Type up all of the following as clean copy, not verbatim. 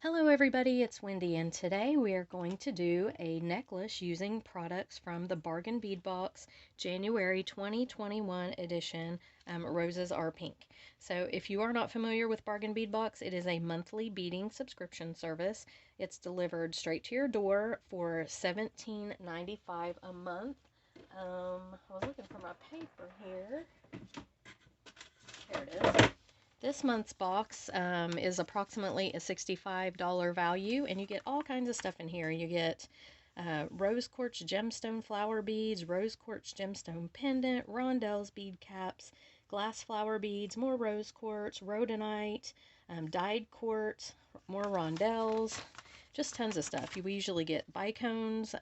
Hello everybody, it's Wendy, and today we are going to do a necklace using products from the Bargain Bead Box January 2021 edition, Roses Are Pink. So if you are not familiar with Bargain Bead Box, it is a monthly beading subscription service. It's delivered straight to your door for $17.95 a month. I was looking for my paper here. There it is. This month's box is approximately a $65 value, and you get all kinds of stuff in here. You get rose quartz gemstone flower beads, rose quartz gemstone pendant, rondelles bead caps, glass flower beads, more rose quartz, rhodonite, dyed quartz, more rondelles, just tons of stuff. We usually get bicones,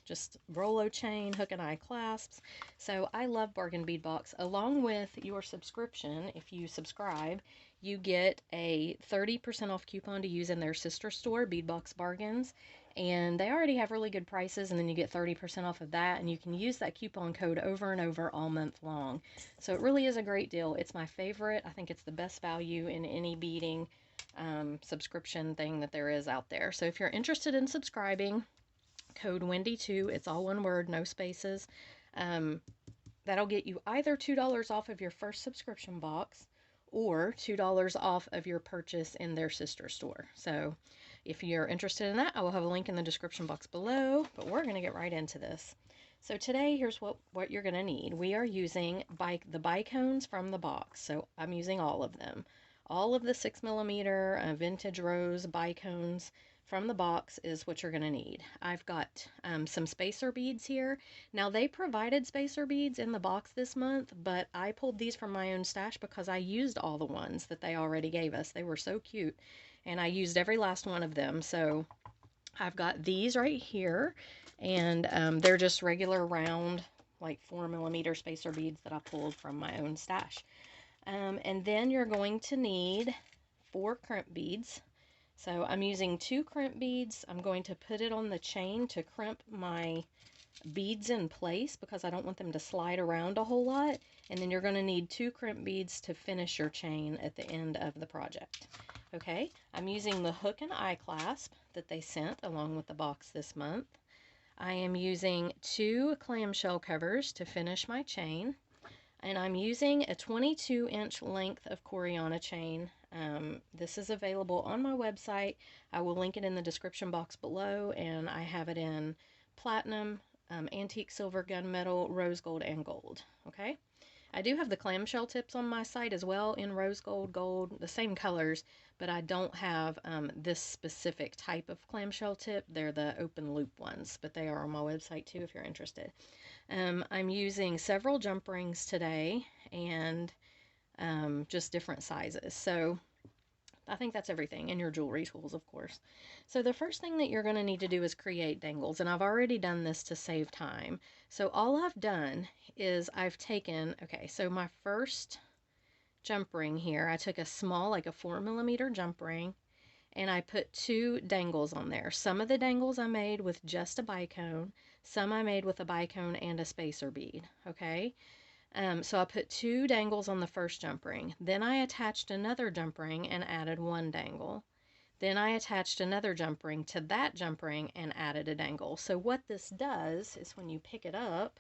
just Rolo chain, hook and eye clasps. So I love Bargain Bead Box. Along with your subscription, if you subscribe, you get a 30% off coupon to use in their sister store, Bead Box Bargains. And they already have really good prices, and then you get 30% off of that, and you can use that coupon code over and over all month long. So it really is a great deal. It's my favorite. I think it's the best value in any beading subscription thing that there is out there. So if you're interested in subscribing, code Wendy2, it's all one word, no spaces. That'll get you either $2 off of your first subscription box or $2 off of your purchase in their sister store. So if you're interested in that, I will have a link in the description box below, but we're going to get right into this. So today, here's what you're going to need. We are using the bicones from the box. So I'm using all of them. All of the 6mm vintage rose bicones from the box is what you're going to need. I've got some spacer beads here. Now they provided spacer beads in the box this month, but I pulled these from my own stash because I used all the ones that they already gave us. They were so cute, and I used every last one of them. So I've got these right here, and they're just regular round, like 4mm spacer beads that I pulled from my own stash. And then you're going to need 4 crimp beads. So I'm using 2 crimp beads. I'm going to put it on the chain to crimp my beads in place because I don't want them to slide around a whole lot. And then you're going to need 2 crimp beads to finish your chain at the end of the project. Okay, I'm using the hook and eye clasp that they sent along with the box this month. I am using 2 clamshell covers to finish my chain. And I'm using a 22-inch length of Coriana chain. This is available on my website. I will link it in the description box below, and I have it in platinum, antique silver, gunmetal, rose gold, and gold. Okay, I do have the clamshell tips on my site as well in rose gold, gold, the same colors, but I don't have this specific type of clamshell tip. They're the open loop ones, but they are on my website too if you're interested. I'm using several jump rings today, and just different sizes. So I think that's everything, and your jewelry tools, of course. So the first thing that you're going to need to do is create dangles, and I've already done this to save time. So all I've done is I've taken, okay, so my first jump ring here, I took a small, like a 4mm jump ring, and I put 2 dangles on there. Some of the dangles I made with just a bicone, some I made with a bicone and a spacer bead, okay? So I put 2 dangles on the first jump ring. Then I attached another jump ring and added 1 dangle. Then I attached another jump ring to that jump ring and added a dangle. So what this does is when you pick it up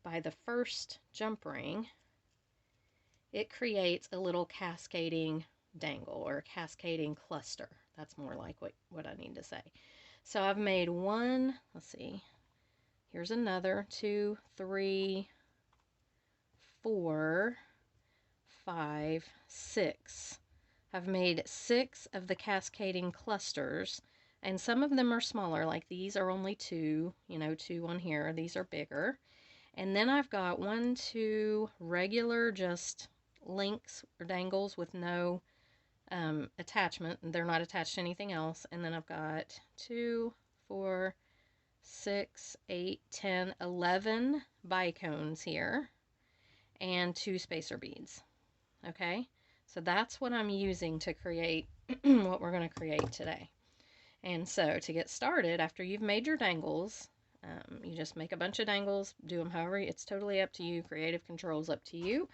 by the first jump ring, it creates a little cascading dangle or cascading cluster. That's more like what I need to say. So I've made 1, let's see, here's another, 2, 3, 4, 5, 6. I've made 6 of the cascading clusters, and some of them are smaller, like these are only 2, 2 on here. These are bigger. And then I've got 1, 2 regular just links or dangles with no attachment. They're not attached to anything else. And then I've got 2, 4, 6, 8, 10, 11 bicones here, and 2 spacer beads. Okay, so that's what I'm using to create what we're going to create today. And so to get started, after you've made your dangles, you just make a bunch of dangles, do them however, it's totally up to you. Creative control's up to you.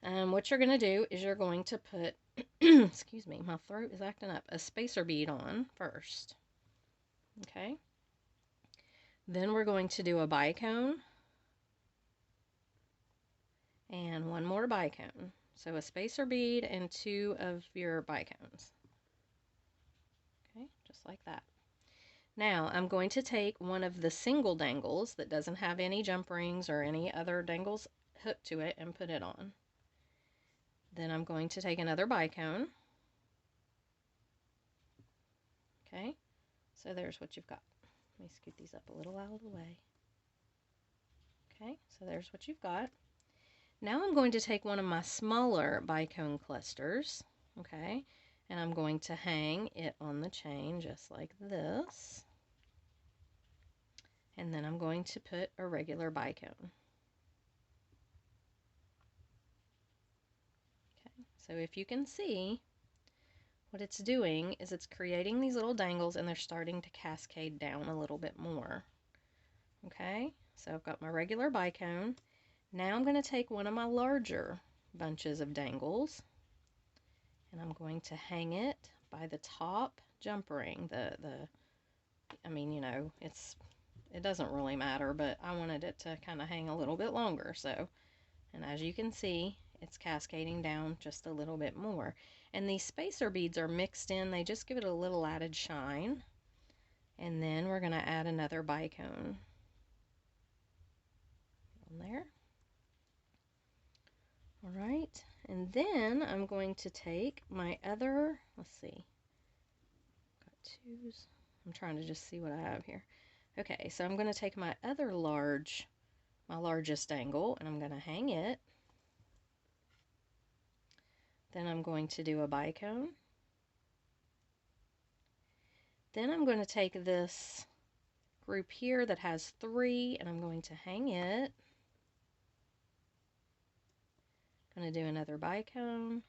What you're going to do is you're going to put, excuse me, my throat is acting up, a spacer bead on first. Okay. Then we're going to do a bicone and one more bicone. So a spacer bead and 2 of your bicones. Okay, just like that. Now I'm going to take one of the single dangles that doesn't have any jump rings or any other dangles hooked to it and put it on. Then I'm going to take another bicone. Okay, so there's what you've got. Let me scoot these up a little out of the way. Okay, so there's what you've got. Now I'm going to take one of my smaller bicone clusters, okay, and I'm going to hang it on the chain just like this. And then I'm going to put a regular bicone. Okay, so if you can see, what it's doing is it's creating these little dangles and they're starting to cascade down a little bit more. Okay, so I've got my regular bicone. Now I'm going to take one of my larger bunches of dangles and I'm going to hang it by the top jump ring. I mean, you know, it doesn't really matter, but I wanted it to kind of hang a little bit longer. So, and as you can see, it's cascading down just a little bit more. And these spacer beads are mixed in. They just give it a little added shine. And then we're going to add another bicone on there. All right. And then I'm going to take my other, let's see, got 2s. I'm trying to just see what I have here. Okay, so I'm going to take my other my largest dangle, and I'm going to hang it. Then I'm going to do a bicone. Then I'm going to take this group here that has 3, and I'm going to hang it. Going to do another bicone.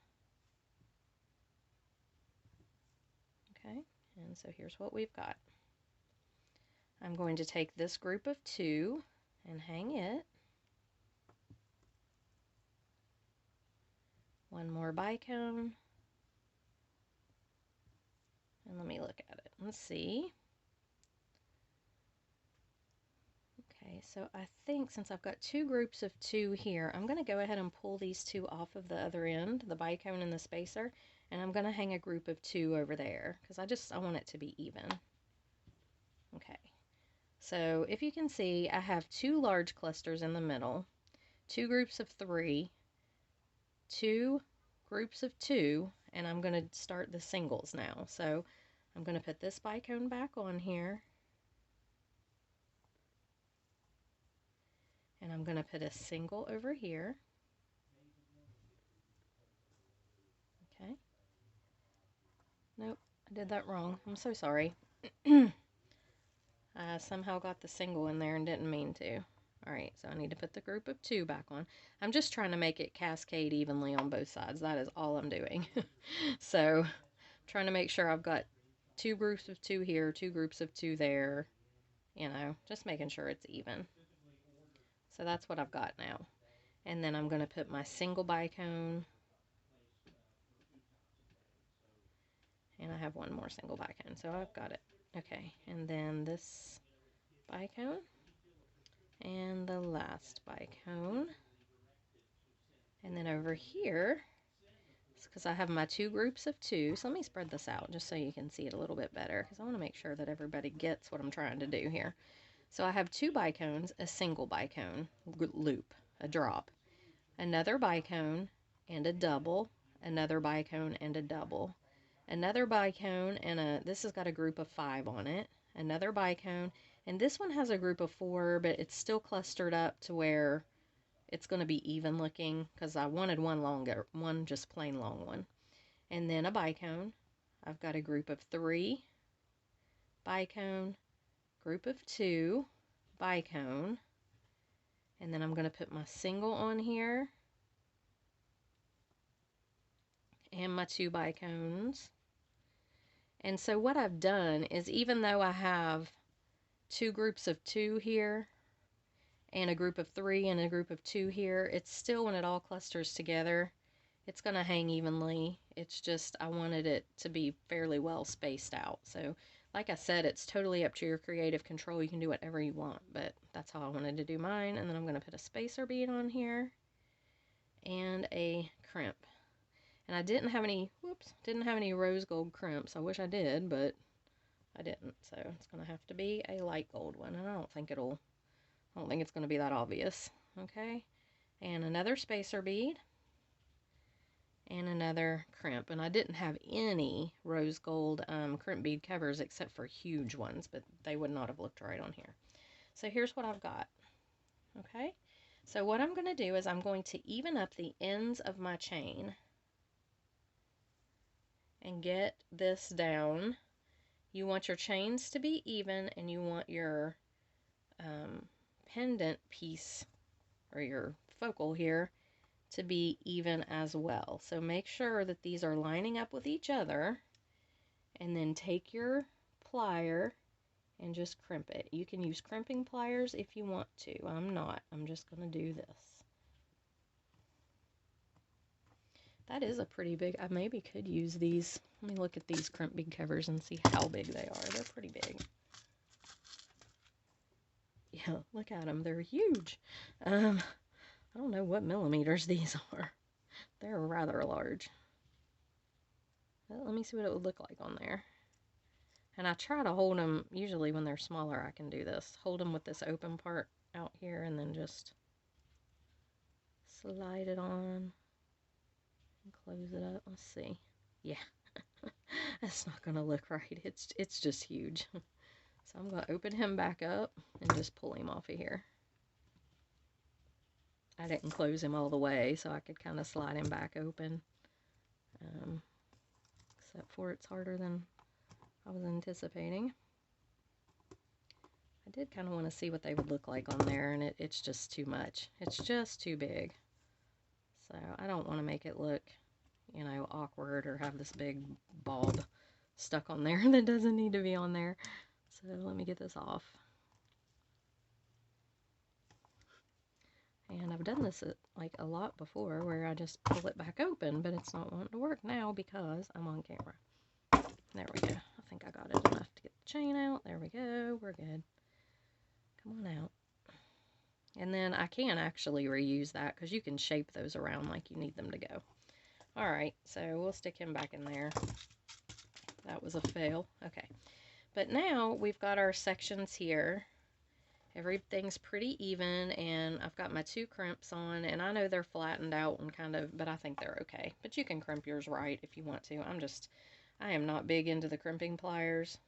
Okay, and so here's what we've got. I'm going to take this group of 2 and hang it. One more bicone. And let me look at it. Let's see. Okay, so I think since I've got 2 groups of 2 here, I'm going to go ahead and pull these 2 off of the other end, the bicone and the spacer, and I'm going to hang a group of 2 over there because I want it to be even. Okay, so if you can see, I have 2 large clusters in the middle, 2 groups of 3, 2 groups of 2, and I'm going to start the singles now. So I'm going to put this bicone back on here. And I'm going to put a single over here. Okay. Nope, I did that wrong. I'm so sorry. I somehow got the single in there and didn't mean to. Alright, so I need to put the group of 2 back on. I'm just trying to make it cascade evenly on both sides. That is all I'm doing. So, trying to make sure I've got 2 groups of 2 here, 2 groups of 2 there. You know, just making sure it's even. So that's what I've got now. And then I'm going to put my single bicone. And I have one more single bicone, so I've got it. Okay, and then this bicone. And the last bicone. And then over here, it's because I have my 2 groups of 2. So let me spread this out just so you can see it a little bit better, because I want to make sure that everybody gets what I'm trying to do here. So I have 2 bicones, a single bicone loop, a drop, another bicone and a double, another bicone and a double, another bicone and this has got a group of 5 on it, another bicone, and this one has a group of 4, but it's still clustered up to where it's going to be even looking because I wanted one just plain long one. And then a bicone. I've got a group of 3, bicone, group of 2, bicone, and then I'm going to put my single on here and my 2 bicones. And so what I've done is, even though I have 2 groups of 2 here and a group of 3 and a group of 2 here, it's still, when it all clusters together, it's going to hang evenly. It's just, I wanted it to be fairly well spaced out. So, like I said, it's totally up to your creative control. You can do whatever you want, but that's how I wanted to do mine. And then I'm going to put a spacer bead on here and a crimp. And I didn't have any, didn't have any rose gold crimps. I wish I did, but I didn't. So it's going to have to be a light gold one. And I don't think it's going to be that obvious. Okay. And another spacer bead. And another crimp. And I didn't have any rose gold crimp bead covers except for huge ones, but they would not have looked right on here. So here's what I've got. Okay. So what I'm going to do is I'm going to even up the ends of my chain and get this down. You want your chains to be even, and you want your pendant piece or your focal here to be even as well. So make sure that these are lining up with each other, and then take your plier and just crimp it. You can use crimping pliers if you want to. I'm not. I'm just going to do this. That is a pretty big, I maybe could use these. Let me look at these crimp bead covers and see how big they are. They're pretty big. Yeah, look at them. They're huge. I don't know what millimeters these are. They're rather large. But let me see what it would look like on there. And I try to hold them, usually when they're smaller I can do this. Hold them with this open part out here and then just slide it on and close it up. Let's see. Yeah. That's not going to look right. It's just huge. So I'm going to open him back up and just pull him off of here. I didn't close him all the way, so I could kind of slide him back open. Except for it's harder than I was anticipating. I did kind of want to see what they would look like on there, and it's just too much. It's just too big. So I don't want to make it look, you know, awkward or have this big bulb stuck on there that doesn't need to be on there. So let me get this off. And I've done this like a lot before where I just pull it back open, but it's not wanting to work now because I'm on camera. There we go. I think I got it enough to get the chain out. There we go. We're good. Come on out. And then I can actually reuse that because you can shape those around like you need them to go. Alright, so we'll stick him back in there. That was a fail. Okay. But now we've got our sections here. Everything's pretty even, and I've got my 2 crimps on, and I know they're flattened out and kind of, but I think they're okay. But you can crimp yours right if you want to. I am not big into the crimping pliers.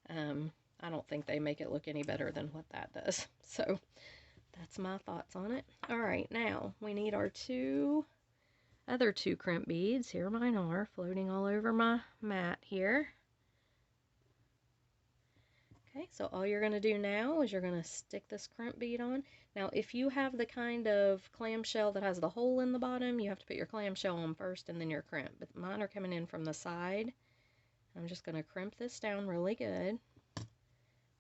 I don't think they make it look any better than what that does. So that's my thoughts on it. Alright, now we need our other 2 crimp beads. Here mine are, floating all over my mat here. Okay, so all you're going to do now is you're going to stick this crimp bead on. Now, if you have the kind of clamshell that has the hole in the bottom, you have to put your clamshell on first and then your crimp. But mine are coming in from the side. I'm just going to crimp this down really good.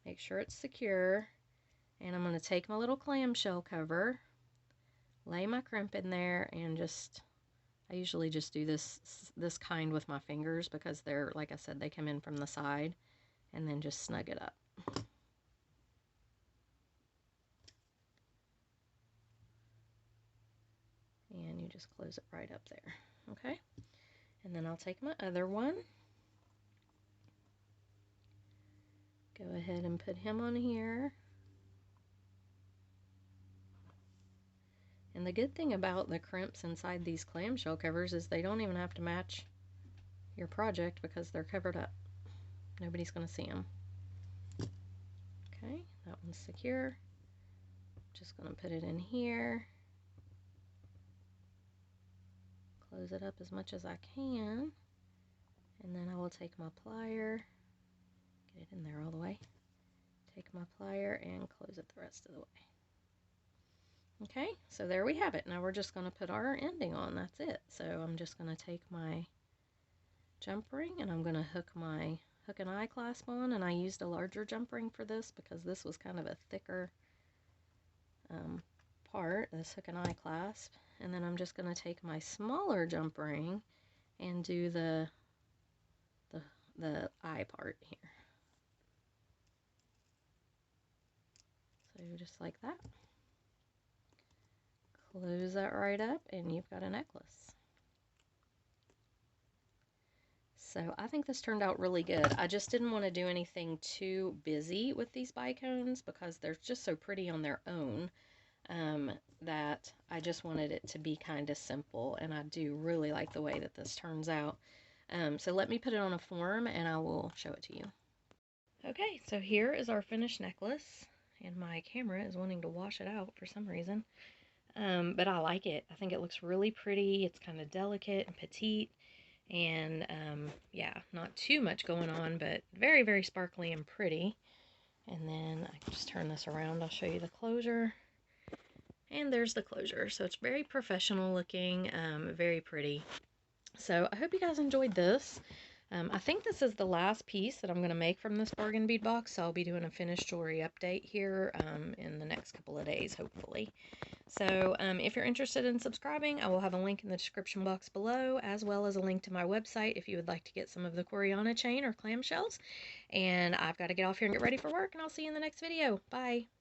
Make sure it's secure. And I'm going to take my little clamshell cover, lay my crimp in there, and I usually just do this kind with my fingers because they're, like I said, they come in from the side, and then just snug it up. And you just close it right up there, okay? And then I'll take my other one. Go ahead and put him on here. And the good thing about the crimps inside these clamshell covers is they don't even have to match your project because they're covered up. Nobody's going to see them. Okay, that one's secure. Just going to put it in here. Close it up as much as I can. And then I will take my plier, get it in there all the way. Take my plier and close it the rest of the way. Okay, so there we have it. Now we're just going to put our ending on. That's it. So I'm just going to take my jump ring and I'm going to hook my hook and eye clasp on, and I used a larger jump ring for this because this was kind of a thicker part, this hook and eye clasp, and then I'm just going to take my smaller jump ring and do the eye part here. So just like that. Close that right up and you've got a necklace. So I think this turned out really good. I just didn't want to do anything too busy with these bicones because they're just so pretty on their own, that I just wanted it to be kind of simple, and I do really like the way that this turns out. So let me put it on a form and I will show it to you. Okay, so here is our finished necklace, and my camera is wanting to wash it out for some reason. But I like it. I think it looks really pretty. It's kind of delicate and petite, and yeah, not too much going on, but very, very sparkly and pretty. And then I can just turn this around. I'll show you the closure. And there's the closure. So it's very professional looking, very pretty. So I hope you guys enjoyed this. I think this is the last piece that I'm going to make from this bargain bead box. So I'll be doing a finished jewelry update here in the next couple of days, hopefully. So if you're interested in subscribing, I will have a link in the description box below, as well as a link to my website if you would like to get some of the Coriana chain or clamshells. And I've got to get off here and get ready for work, and I'll see you in the next video. Bye!